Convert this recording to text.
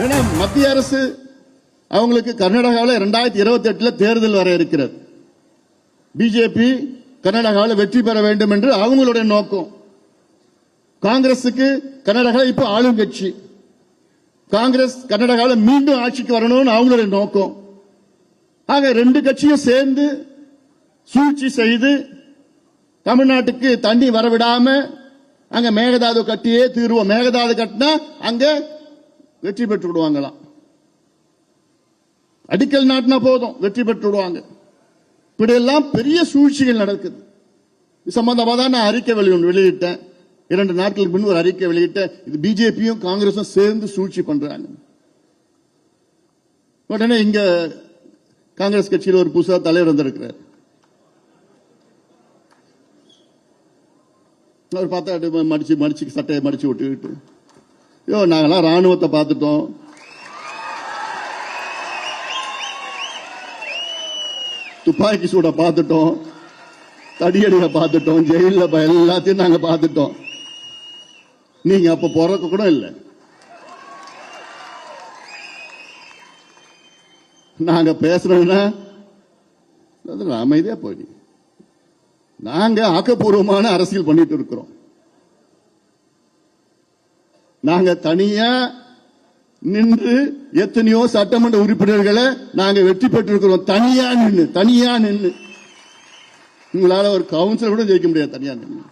ஏன்னா மத்திய அரசு அவங்களுக்கு கர்நாடகாவில் 2028 தேர்தல் வர இருக்கிறது. பிஜேபி கர்நாடகாவில் வெற்றி பெற வேண்டும் என்று அவங்களுடைய நோக்கம். காங்கிரசுக்கு கர்நாடகா இப்ப ஆளுங்கட்சி, காங்கிரஸ் கர்நாடகாவில் மீண்டும் ஆட்சிக்கு வரணும்னு அவங்களுடைய நோக்கம். ஆக ரெண்டு கட்சியும் சேர்ந்து சூழ்ச்சி செய்து தமிழ்நாட்டுக்கு தண்ணி வரவிடாம அங்க மேகதாது கட்டியே தீர்வோம், மேகதாது கட்டினா அங்க வெற்றி பெற்று விடுவாங்களாம். அடிக்கல் நாட்டினா போதும் வெற்றி பெற்று விடுவாங்க. இப்படியெல்லாம் பெரிய சூழ்ச்சிகள் நடக்குது. இது சம்பந்தமாக தான் நான் அறிக்கை வெளியிட்டேன். 2 நாட்களுக்கு முன்பு ஒரு அறிக்கை வெளியிட்டேன். இது பிஜேபியும் காங்கிரஸும் சேர்ந்து சூழ்ச்சி பண்றாங்க. உடனே இங்க காங்கிரஸ் கட்சியில் ஒரு புதுசா தலைவர் வந்திருக்கிறார். அவர் பார்த்தா மடிச்சு சட்டையை மடிச்சு விட்டுக்கிட்டு, ஐயோ நாங்கெல்லாம் ராணுவத்தை பார்த்துட்டோம், துப்பாக்கி சூட பார்த்துட்டோம், தடியடியை பார்த்துட்டோம், ஜெயில எல்லாத்தையும் நாங்க பார்த்துட்டோம், நீங்க அப்ப பிறக்க கூட இல்லை, நாங்க பேசுறோம்னா அமைதியா போய் நாங்க ஆக்கப்பூர்வமான அரசியல் பண்ணிட்டு இருக்கிறோம். நாங்க தனியா நின்று எத்தனையோ சட்டமன்ற உறுப்பினர்களை நாங்க வெற்றி பெற்றிருக்கிறோம். தனியா நின்று உங்களால ஒரு கவுன்சிலர் கூட ஜெயிக்க முடியாது. தனியா நின்று